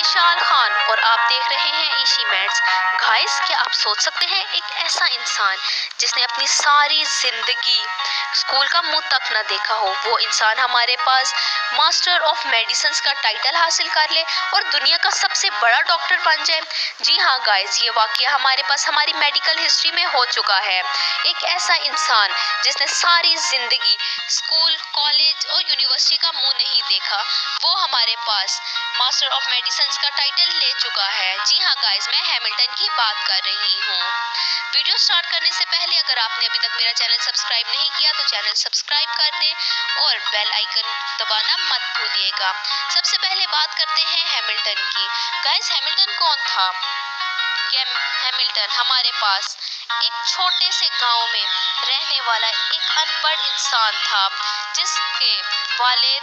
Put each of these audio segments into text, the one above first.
اشال خان اور آپ دیکھ رہے ہیں ایشی میٹس۔ گائز، کیا آپ سوچ سکتے ہیں ایک ایسا انسان جس نے اپنی ساری زندگی اسکول کا منہ تک نہ دیکھا ہو، وہ انسان ہمارے پاس ماسٹر آف میڈیسنز کا ٹائٹل حاصل کر لے اور دنیا کا سب سے بڑا ڈاکٹر بن جائے؟ جی ہاں گائز، یہ واقعہ ہمارے پاس ہماری میڈیکل ہسٹری میں ہو چکا ہے۔ ایک ایسا انسان جس نے ساری زندگی اسکول، کالج اور یونیورسٹی کا منہ نہیں دیکھا، وہ ہمارے پاس ماسٹر آف میڈیسنز کا ٹائٹل لے چکا ہے۔ جی ہاں گائز، میں ہیملٹن کی بات کر رہی ہوں۔ ویڈیو سٹارٹ کرنے سے پہلے اگر آپ نے ابھی تک میرا چینل سبسکرائب نہیں کیا تو چینل سبسکرائب کر دیں اور بیل آئیکن دبانا مت بھولیے گا۔ سب سے پہلے بات کرتے ہیں ہیملٹن کی۔ گائز، ہیملٹن کون تھا؟ ہیملٹن ہمارے پاس ایک چھوٹے سے گاؤں میں رہنے والا ایک ان پڑھ انسان تھا جس کے والد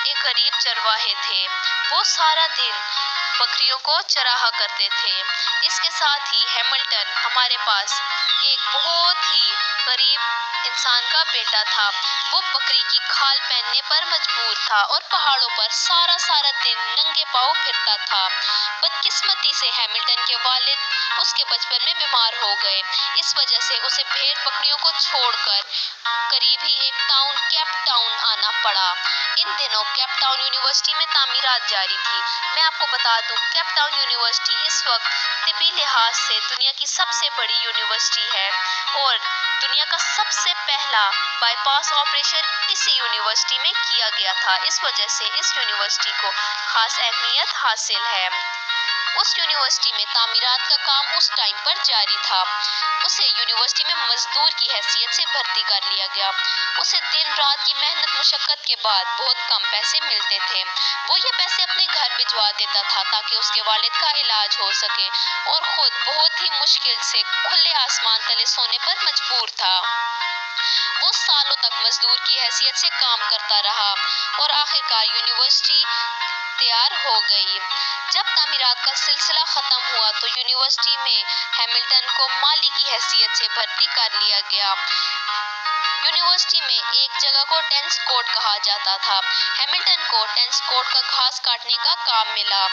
ایک غریب چرواہے تھے۔ وہ سارا دن بکریوں کو چراہا کرتے تھے۔ اس کے ساتھ ہی ہیملٹن ہمارے پاس ایک بہت ہی غریب انسان کا بیٹا تھا۔ وہ بکری کی کھال پہننے پر مجبور تھا اور پہاڑوں پر سارا دن ننگے پاؤں پھرتا تھا۔ بدقسمتی سے ہیملٹن کے والد اس کے بچپن میں بیمار ہو گئے۔ اس وجہ سے اسے بھیڑ بکریوں کو چھوڑ کر قریب ہی ایک ٹاؤن، کیپ ٹاؤن آنا پڑا۔ ان دنوں کیپ ٹاؤن یونیورسٹی میں تعمیرات جاری تھی۔ میں آپ کو بتا دوں، کیپ ٹاؤن یونیورسٹی اس وقت طبی لحاظ سے دنیا کی سب سے بڑی یونیورسٹی ہے اور دنیا کا سب سے پہلا بائی پاس آپریشن اسی یونیورسٹی میں کیا گیا تھا۔ اس وجہ سے اس یونیورسٹی کو خاص اہمیت حاصل ہے۔ اس یونیورسٹی میں تعمیرات کا کام اس ٹائم پر جاری تھا۔ اسے یونیورسٹی میں مزدور کی حیثیت سے بھرتی کر لیا گیا۔ اسے دن رات کی محنت مشقت کے بعد بہت کم پیسے ملتے تھے۔ وہ یہ پیسے اپنے گھر بھجوا دیتا تھا تاکہ اس کے والد کا علاج ہو سکے اور خود بہت ہی مشکل سے کھلے آسمان تلے سونے پر مجبور تھا۔ وہ سالوں تک مزدور کی حیثیت سے کام کرتا رہا اور آخرکار یونیورسٹی تیار ہو گئی۔ جب تعمیرات کا سلسلہ ختم ہوا تو یونیورسٹی میں ہیملٹن کو مالی کی حیثیت سے بھرتی کر لیا گیا۔ یونیورسٹی میں ایک جگہ کو ٹینس کورٹ کہا جاتا تھا۔ ہیملٹن کو ٹینس کورٹ کا گھاس کاٹنے کا کام ملا۔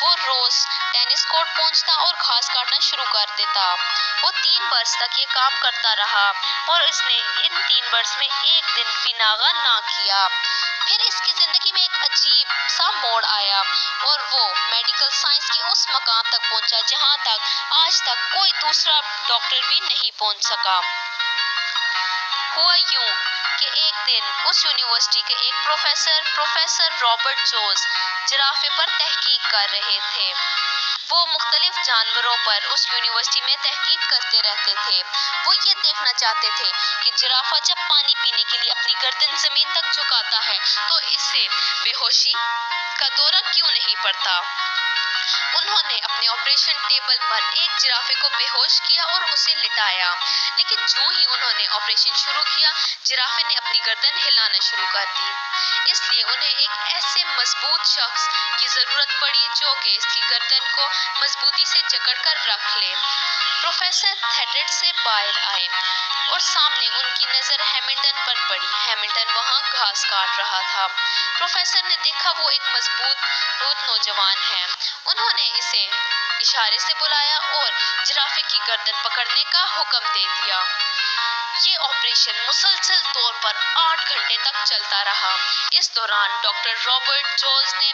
وہ روز ٹینس کورٹ پہنچتا اور گھاس کاٹنا شروع کر دیتا۔ وہ 3 برس تک یہ کام کرتا رہا اور اس نے ان 3 برس میں ایک دن بھی ناغہ نہ کیا۔ پھر اس کی زندگی میں ایک عجیب سا موڑ آیا اور وہ میڈیکل سائنس کے اس مقام تک پہنچا جہاں تک آج تک کوئی دوسرا ڈاکٹر بھی نہیں پہنچ سکا۔ ہوا یوں کہ ایک دن اس یونیورسٹی کے ایک پروفیسر رابرٹ جوز جرافے پر تحقیق کر رہے تھے۔ وہ مختلف جانوروں پر اس یونیورسٹی میں تحقیق کرتے رہتے تھے۔ وہ یہ دیکھنا چاہتے تھے کہ جرافہ جب پانی پینے کے لیے اپنی گردن زمین تک جھکاتا ہے تو اسے بے ہوشی کا دورہ کیوں نہیں پڑتا۔ انہوں نے اپنے آپریشن ٹیبل پر ایک جرافے کو بے ہوش کیا اور اسے لٹایا، لیکن جو ہی انہوں نے آپریشن شروع کیا، جرافے نے اپنی گردن ہلانا شروع کر دی۔ اس لیے انہیں ایک ایسے مضبوط شخص کی ضرورت پڑی جو کہ اس کی گردن کو مضبوطی سے جکڑ کر رکھ لے۔ پروفیسر تھیڈرڈ سے باہر آئے اور سامنے ان کی نظر ہیملٹن پر پڑی۔ ہیملٹن وہاں گھاس کاٹ رہا تھا۔ پروفیسر نے دیکھا وہ ایک مضبوط نوجوان ہے۔ انہوں نے اسے اشارے سے بلایا اور جرافے کی گردن پکڑنے کا حکم دے دیا۔ یہ آپریشن مسلسل طور پر 8 گھنٹے تک چلتا رہا۔ اس دوران ڈاکٹر رابرٹ جوز نے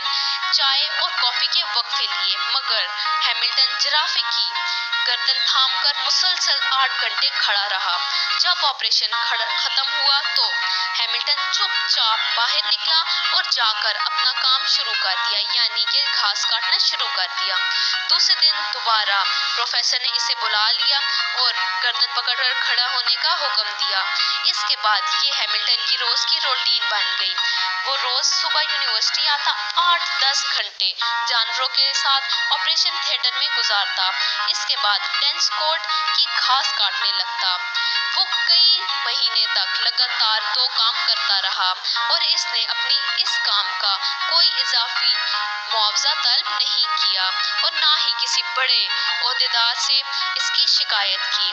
چائے اور کافی کے وقفے لیے، مگر ہیملٹن جرافے کی گردن تھام کر مسلسل 8 گھنٹے کھڑا رہا۔ جب آپریشن ختم ہوا تو ہیملٹن چپ چاپ باہر نکلا اور جا کر اپنا کام شروع کر دیا، یعنی کہ گھاس کاٹنا شروع کر دیا۔ دوسرے دن دوبارہ پروفیسر نے اسے بلا لیا اور گردن پکڑ کر کھڑا ہونے کا حکم دیا۔ اس کے بعد یہ ہیملٹن کی روز کی روٹین بن گئی۔ وہ روز صبح یونیورسٹی آتا، 8-10 گھنٹے جانوروں کے ساتھ آپریشن تھیٹر میں گزارتا، اس کے بعد ٹینس کورٹ کی گھاس کاٹنے لگتا۔ وہ کئی مہینے تک لگاتار 2 کام کرتا رہا اور اس نے اپنی اس کام کا کوئی اضافی معاوضہ طلب نہیں کیا اور نہ ہی کسی بڑے عہدیدار سے اس کی شکایت کی۔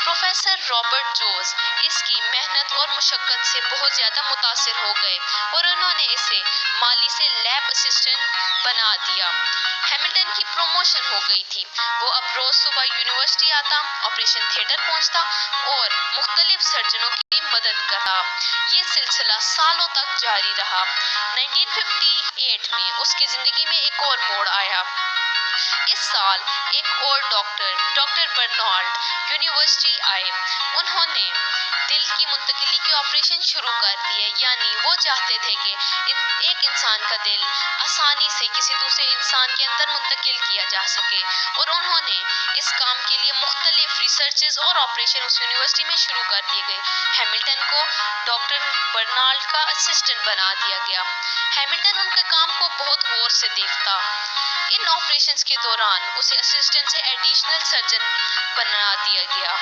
پروفیسر رابرٹ جوز اس کی محنت اور مشقت سے بہت زیادہ متاثر ہو گئے اور انہوں نے اسے مالی سے لیب اسسٹنٹ بنا دیا۔ ہیملٹن کی پروموشن ہو گئی تھی۔ وہ اب روز صبح یونیورسٹی آتا، آپریشن تھیٹر پہنچتا اور مختلف سرجنوں کی مدد کرتا۔ یہ سلسلہ سالوں تک جاری رہا۔ 1958 میں اس کی زندگی میں ایک اور موڑ آیا۔ اس سال ایک اور ڈاکٹر برنارڈ یونیورسٹی آئے۔ انہوں نے دل کی منتقلی کے آپریشن شروع کر دیے، یعنی وہ چاہتے تھے کہ ایک انسان کا دل آسانی سے کسی دوسرے انسان کے اندر منتقل کیا جا سکے، اور انہوں نے اس کام کے لیے مختلف ریسرچز اور آپریشن اس یونیورسٹی میں شروع کر دیے گئے۔ ہیملٹن کو ڈاکٹر برنارڈ کا اسسٹنٹ بنا دیا گیا۔ ہیملٹن ان کے کام کو بہت غور سے دیکھتا۔ ان آپریشنز کے دوران اسے اسسٹنٹ سے ایڈیشنل سرجن بنا دیا گیا۔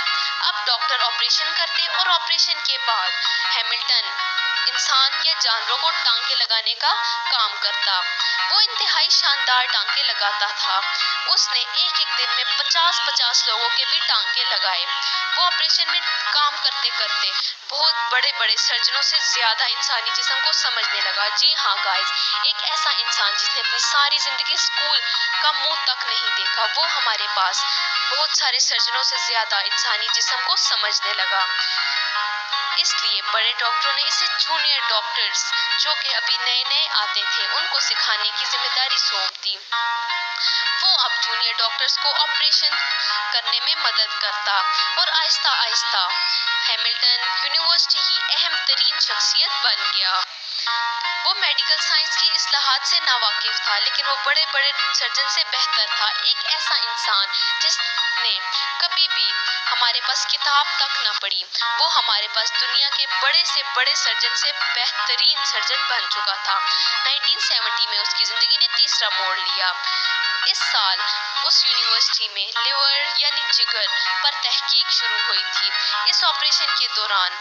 اب ڈاکٹر آپریشن کرتے اور آپریشن کے بعد ہیملٹن انسان یا جانوروں کو ٹانکے لگانے کا کام کرتا۔ وہ انتہائی شاندار ٹانکے لگاتا تھا۔ اس نے ایک دن میں 50 لوگوں کے بھی ٹانکے لگائے۔ وہ آپریشن میں کام کرتے کرتے بہت بڑے سرجنوں سے زیادہ انسانی جسم کو سمجھنے لگا۔ جی ہاں گائز، ایک ایسا انسان جس نے اپنی ساری زندگی اسکول کا منہ تک نہیں دیکھا، وہ ہمارے پاس بہت سارے سرجنوں سے زیادہ انسانی جسم کو سمجھنے لگا۔ اس لیے بڑے ڈاکٹروں نے اسے جونیئر ڈاکٹرز جو کہ ابھی نئے آتے تھے ان کو سکھانے کی ذمہ داری سونپ دی۔ وہ اب جونیئر ڈاکٹرز کو آپریشن کرنے میں مدد کرتا اور آہستہ آہستہ ہیملٹن یونیورسٹی کی اہم ترین شخصیت بن گیا۔ وہ میڈیکل سائنس کی اصطلاحات سے ناواقف تھا، لیکن وہ بڑے سرجن سے بہتر تھا۔ ایک ایسا انسان جس نے کبھی بھی ہمارے پاس کتاب تک نہ پڑھی، وہ ہمارے پاس دنیا کے بڑے سے بڑے سرجن سے بہترین سرجن بن چکا تھا۔ 1970 میں اس کی زندگی نے تیسرا موڑ لیا۔ اس سال اس یونیورسٹی میں لیور یعنی جگر پر تحقیق شروع ہوئی تھی۔ اس آپریشن کے دوران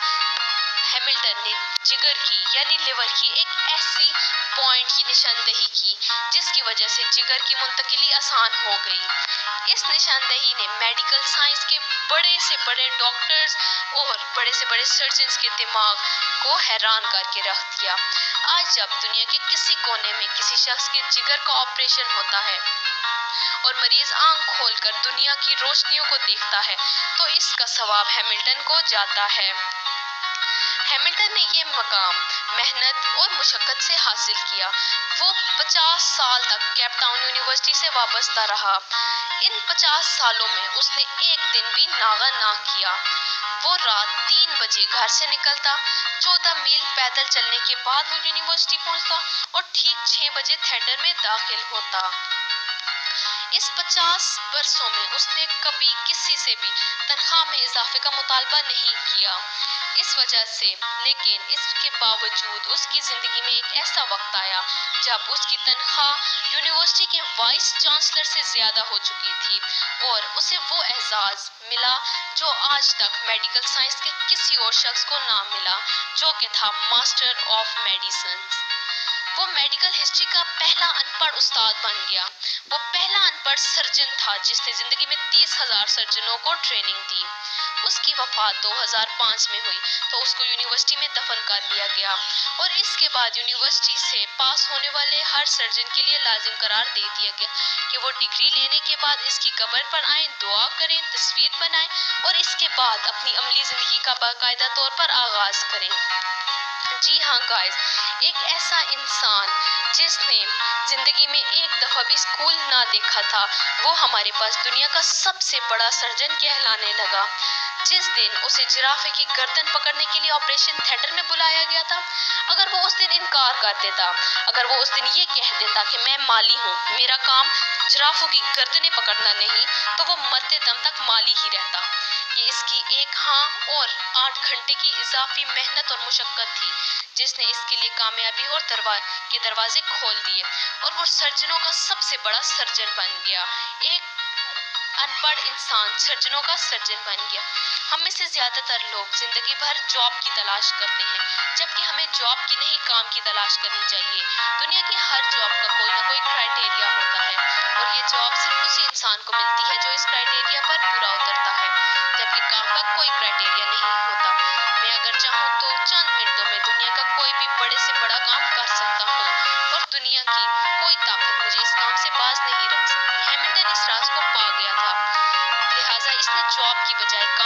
ہیملٹن نے جگر کی یعنی لیور کی ایک ایسی پوائنٹ کی نشاندہی کی جس کی وجہ سے جگر کی منتقلی آسان ہو گئی۔ اس نشاندہی نے میڈیکل سائنس کے بڑے سے بڑے ڈاکٹرز اور بڑے سے بڑے سرجنز کے دماغ کو حیران کر کے رکھ دیا۔ آج جب دنیا کے کسی کونے میں کسی شخص کے جگر کا آپریشن ہوتا ہے اور مریض آنکھ کھول کر دنیا کی روشنیوں کو دیکھتا ہے تو اس کا ثواب ہیملٹن کو جاتا ہے۔ ہیملٹن نے یہ مقام محنت اور مشقت سے حاصل کیا۔ وہ 50 سال تک کیپ ٹاؤن یونیورسٹی سے وابستہ رہا۔ ان 50 سالوں میں اس نے ایک دن بھی ناغہ نہ کیا۔ وہ رات 3 بجے گھر سے نکلتا، 14 میل پیدل چلنے کے بعد وہ یونیورسٹی پہنچتا اور ٹھیک 6 بجے تھیٹر میں داخل ہوتا۔ اس 50 برسوں میں اس نے کبھی کسی سے بھی تنخواہ میں اضافے کا مطالبہ نہیں کیا۔ اس وجہ سے لیکن اس کے باوجود اس کی زندگی میں ایک ایسا وقت آیا جب اس کی تنخواہ یونیورسٹی کے وائس چانسلر سے زیادہ ہو چکی تھی اور اسے وہ اعزاز ملا جو آج تک میڈیکل سائنس کے کسی اور شخص کو نہ ملا، جو کہ تھا ماسٹر آف میڈیسنز۔ وہ میڈیکل ہسٹری کا پہلا ان پڑھ استاد بن گیا۔ وہ پہلا ان پڑھ سرجن تھا جس نے زندگی میں 30,000 سرجنوں کو ٹریننگ دی۔ اس کی وفات 2005 میں ہوئی تو اس کو یونیورسٹی میں دفن کر دیا گیا اور اس کے بعد یونیورسٹی سے پاس ہونے والے ہر سرجن کے لیے لازم قرار دے دیا گیا کہ وہ ڈگری لینے کے بعد اس کی قبر پر آئیں، دعا کریں، تصویر بنائیں اور اس کے بعد اپنی عملی زندگی کا باقاعدہ طور پر آغاز کریں۔ جی ہاں گائز، ایک ایسا انسان جس نے زندگی میں ایک دفعہ بھی اسکول نہ دیکھا تھا، وہ ہمارے پاس دنیا کا سب سے بڑا سرجن کہلانے لگا۔ جس دن اسے جرافے کی گردن پکڑنے کے لیے آپریشن تھیٹر میں بلایا گیا تھا، اگر وہ اس دن انکار کر دیتا، اگر وہ اس دن یہ کہہ دیتا کہ میں مالی ہوں، میرا کام جرافوں کی گردنیں پکڑنا نہیں، تو وہ مرتے دم تک مالی ہی رہتا۔ یہ اس کی ایک ہاں اور 8 گھنٹے کی اضافی محنت اور مشقت تھی جس نے اس کے لیے کامیابی اور کے دروازے کھول دیے اور وہ سرجنوں کا سب سے بڑا سرجن بن گیا۔ ایک ان پڑھ انسان سرجنوں کا سرجن بن گیا۔ ہم میں سے زیادہ تر لوگ زندگی بھر جاب کی تلاش کرتے ہیں، جبکہ ہمیں جاب کی نہیں، کام کی تلاش کرنی چاہیے۔ دنیا کی ہر جاب کا کوئی نہ کوئی ایک کرائٹیریا ہوتا ہے اور یہ جاب صرف اسی انسان کو ملتی ہے جو اس کرائٹیریا پر پورا اترتا ہے، جبکہ کام کا کوئی کرائٹیریا نہیں ہوتا۔ میں اگر چاہوں تو چند منٹوں میں دنیا کا کوئی بھی بڑے سے بڑا کام کر سکتا ہوں اور دنیا کی کوئی طاقت مجھے اس کام سے باز نہیں رکھ سکتی۔ ہیملٹن اس راز کو پا گیا تھا، لہٰذا اس نے جاب کی بجائے کام